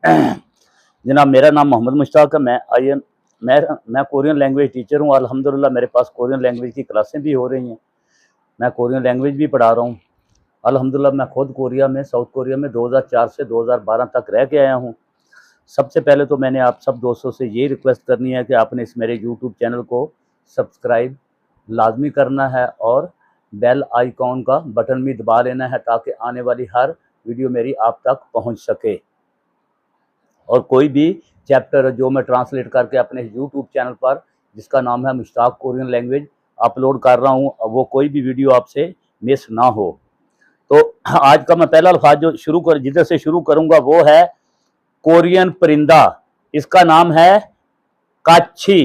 जनाब, मेरा नाम मोहम्मद मुश्ताक है। मैं कोरियन लैंग्वेज टीचर हूँ। अल्हम्दुलिल्लाह मेरे पास कोरियन लैंग्वेज की क्लासें भी हो रही हैं। मैं कोरियन लैंग्वेज भी पढ़ा रहा हूँ। अल्हम्दुलिल्लाह मैं खुद साउथ कोरिया में 2004 से 2012 तक रह के आया हूँ। सबसे पहले तो मैंने आप सब दोस्तों से ये रिक्वेस्ट करनी है कि आपने इस मेरे यूट्यूब चैनल को सब्सक्राइब लाजमी करना है और बेल आइकॉन का बटन भी दबा लेना है ताकि आने वाली हर वीडियो मेरी आप तक पहुँच सके। और कोई भी चैप्टर जो मैं ट्रांसलेट करके अपने यूट्यूब चैनल पर, जिसका नाम है मुश्ताक कोरियन लैंग्वेज, अपलोड कर रहा हूँ, वो कोई भी वीडियो आपसे मिस ना हो। तो आज का मैं पहला अल्फाज जो जिधर से शुरू करूँगा वो है कोरियन परिंदा। इसका नाम है काच्छी।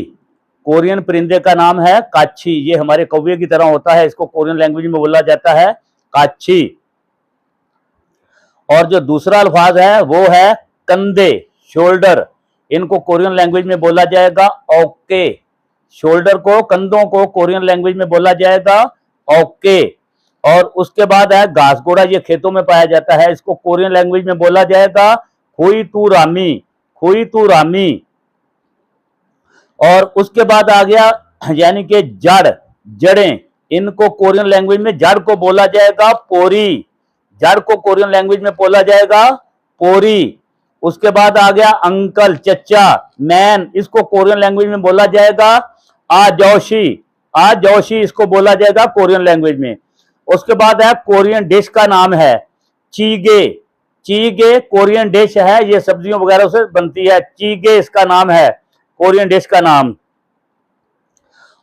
कोरियन परिंदे का नाम है काच्छी। ये हमारे कौवे की तरह होता है। इसको कोरियन लैंग्वेज में बोला जाता है काच्छी। और जो दूसरा अल्फाज है वो है कंधे, शोल्डर। इनको कोरियन लैंग्वेज में बोला जाएगा ओके। शोल्डर को, कंधों को कोरियन लैंग्वेज में बोला जाएगा ओके। और उसके बाद है घास घोड़ा। ये खेतों में पाया जाता है। इसको कोरियन लैंग्वेज में बोला जाएगा खुई तू रामी, खुई तू रामी। और उसके बाद आ गया यानी कि जड़, जड़ें। इनको कोरियन लैंग्वेज में जड़ को बोला जाएगा पोरी। जड़ को कोरियन लैंग्वेज में बोला जाएगा पोरी। उसके बाद आ गया अंकल, चचा, मैन। इसको कोरियन लैंग्वेज में बोला जाएगा आजोशी, आजोशी इसको बोला जाएगा कोरियन लैंग्वेज में। उसके बाद है कोरियन डिश का नाम है चीगे। चीगे कोरियन डिश है। ये सब्जियों वगैरह से बनती है। चीगे इसका नाम है, कोरियन डिश का नाम।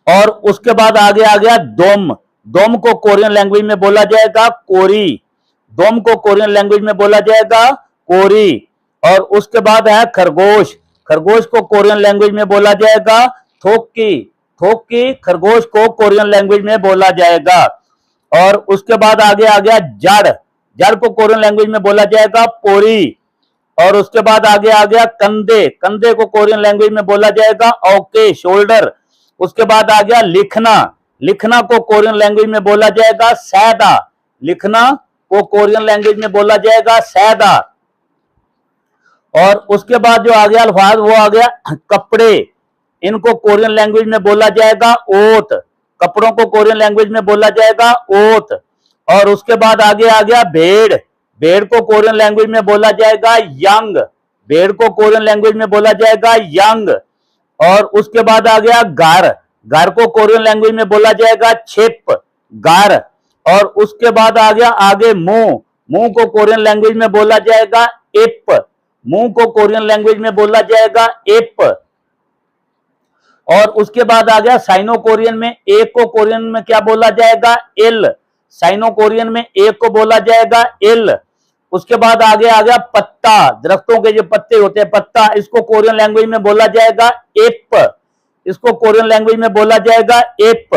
और उसके बाद आगे आ गया दोम। दोम को कोरियन लैंग्वेज में बोला जाएगा कोरी। दोम को कोरियन लैंग्वेज में बोला जाएगा कोरी। और उसके बाद है खरगोश। खरगोश को कोरियन लैंग्वेज में बोला जाएगा थोक्की। थोक्की खरगोश को कोरियन लैंग्वेज में बोला जाएगा। और उसके बाद आगे आ गया जड़। जड़ को कोरियन लैंग्वेज में बोला जाएगा पोरी। और उसके बाद आगे आ गया कंधे। कंधे को कोरियन लैंग्वेज में बोला जाएगा ओके, शोल्डर। उसके बाद आ गया लिखना। लिखना को कोरियन लैंग्वेज में बोला जाएगा सैदा। लिखना को कोरियन लैंग्वेज में बोला जाएगा सैदा। और उसके बाद जो आ गया अल्फाज वो आ गया कपड़े। इनको कोरियन लैंग्वेज में बोला जाएगा ओत। कपड़ों को कोरियन लैंग्वेज में बोला जाएगा ओत। और उसके बाद आगे आ गया भेड़। भेड़ को कोरियन लैंग्वेज में बोला जाएगा यंग। भेड़ को कोरियन लैंग्वेज में बोला जाएगा यंग। और उसके बाद आ गया घर। घर को कोरियन लैंग्वेज में बोला जाएगा छिप, घर। और उसके बाद आ गया आगे मुंह। मुंह को कोरियन लैंग्वेज में बोला जाएगा इप। मुंह को कोरियन लैंग्वेज में बोला जाएगा इप। और उसके बाद आ गया साइनो कोरियन में एक को कोरियन में क्या बोला जाएगा इल। साइनो कोरियन में एक को बोला जाएगा इल। उसके बाद आगे आ गया पत्ता। दरख्तों के जो पत्ते होते हैं पत्ता, इसको कोरियन लैंग्वेज में बोला जाएगा इप। इसको कोरियन लैंग्वेज में बोला जाएगा इप।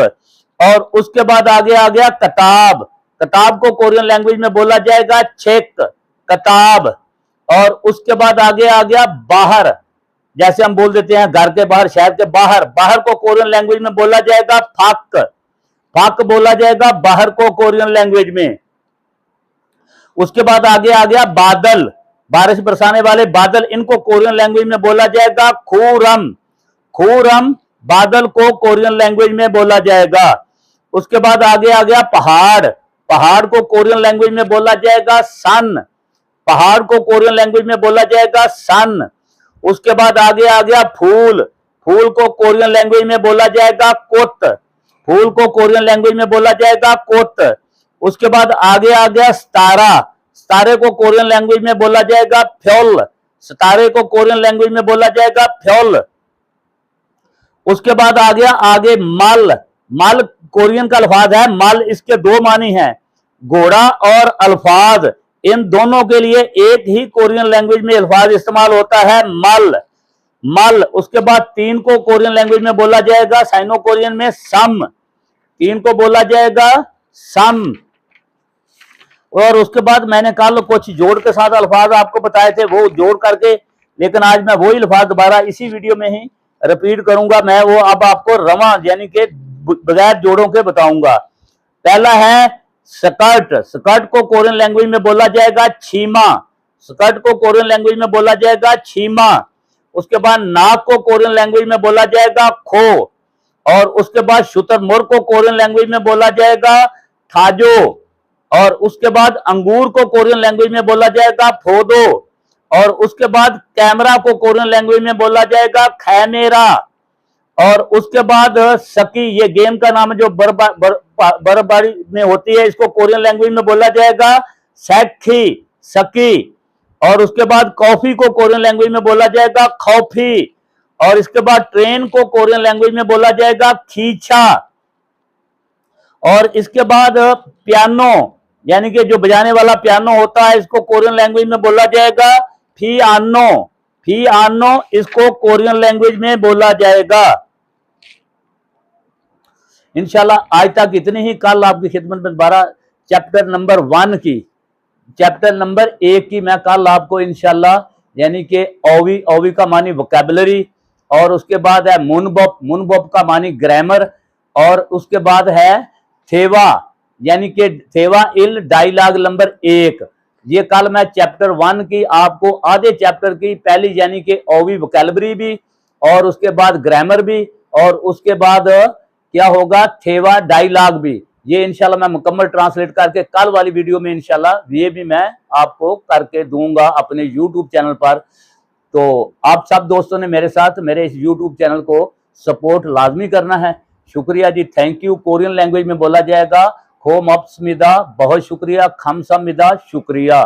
और उसके बाद आगे आ गया कताब। कताब को कोरियन लैंग्वेज में बोला जाएगा छेक, कताब। और उसके बाद आगे आ गया बाहर। जैसे हम बोल देते हैं घर के बाहर, शहर के बाहर। बाहर को कोरियन लैंग्वेज में बोला जाएगा फाक। फाक बोला जाएगा बाहर को कोरियन लैंग्वेज में। उसके बाद आगे आ गया बादल। बारिश बरसाने वाले बादल, इनको कोरियन लैंग्वेज में बोला जाएगा खूरम। खूरम बादल को कोरियन लैंग्वेज में बोला जाएगा। उसके बाद आगे आ गया पहाड़। पहाड़ को कोरियन लैंग्वेज में बोला जाएगा सन। पहाड़ को कोरियन लैंग्वेज में बोला जाएगा सन। उसके बाद आगे आ गया फूल। फूल को कोरियन लैंग्वेज में बोला जाएगा कोत। फूल को कोरियन लैंग्वेज में बोला जाएगा कोत। उसके बाद आगे आ गया सितारा। सितारे को कोरियन लैंग्वेज में बोला जाएगा फ्योल। सितारे को कोरियन लैंग्वेज में बोला जाएगा फ्योल। उसके बाद आ गया आगे मल। मल कोरियन का अल्फाज है मल। इसके दो मानी हैं, घोड़ा और अल्फाज। इन दोनों के लिए एक ही कोरियन लैंग्वेज में अल्फाज इस्तेमाल होता है मल, मल। उसके बाद तीन को कोरियन लैंग्वेज में बोला जाएगा साइनो कोरियन में सम। तीन को बोला जाएगा सम। और उसके बाद मैंने कल कुछ जोड़ के साथ अल्फाज आपको बताए थे, वो जोड़ करके, लेकिन आज मैं वही अल्फाज दोबारा इसी वीडियो में ही रिपीट करूंगा। मैं वो अब आपको रवा यानी कि बगैर जोड़ों के बताऊंगा। पहला है स्कर्ट। स्कर्ट को कोरियन लैंग्वेज में बोला जाएगा छीमा। स्कर्ट को कोरियन लैंग्वेज में बोला जाएगा छीमा। उसके बाद नाक को कोरियन लैंग्वेज में बोला जाएगा खो। और उसके बाद शुतुरमुर्ग को कोरियन लैंग्वेज में बोला जाएगा थाजो। और उसके बाद अंगूर को कोरियन लैंग्वेज में बोला जाएगा फोदो। और उसके बाद कैमरा को कोरियन लैंग्वेज में बोला जाएगा खैमेरा। और उसके बाद सकी, ये गेम का नाम है जो बर्फबारी में होती है, इसको कोरियन लैंग्वेज में बोला जाएगा सैखी, सकी। और उसके बाद कॉफी को कोरियन लैंग्वेज में बोला जाएगा कॉफी। और इसके बाद ट्रेन को कोरियन लैंग्वेज में बोला जाएगा खींचा। और इसके बाद पियानो, यानी कि जो बजाने वाला पियानो होता है, इसको कोरियन लैंग्वेज में बोला जाएगा फियानो, फियानो इसको कोरियन लैंग्वेज में बोला जाएगा। इंशाल्लाह आज तक इतनी ही। कल आपकी खिदमत में दोबारा चैप्टर नंबर 1 की, चैप्टर नंबर 1 की मैं कल आपको इंशाल्लाह, यानी कि ओवी, ओवी का मानी वोकैबुलरी, और उसके बाद है मुनबोप, मुनबोप का मानी ग्रामर, और उसके बाद है थेवा, यानी कि थेवा इल डायलॉग नंबर 1। ये कल मैं चैप्टर 1 की आपको आधे चैप्टर की पहली, यानी कि ओवी वोकैबुलरी भी, और उसके बाद ग्रामर भी, और उसके बाद क्या होगा थेवा डायलॉग भी, ये इंशाल्लाह मैं मुकम्मल ट्रांसलेट करके कल वाली वीडियो में इंशाल्लाह ये भी मैं आपको करके दूंगा अपने यूट्यूब चैनल पर। तो आप सब दोस्तों ने मेरे साथ मेरे इस यूट्यूब चैनल को सपोर्ट लाजमी करना है। शुक्रिया जी, थैंक यू। कोरियन लैंग्वेज में बोला जाएगा खोम अप्समिदा, बहुत शुक्रिया, खमसमिदा, शुक्रिया।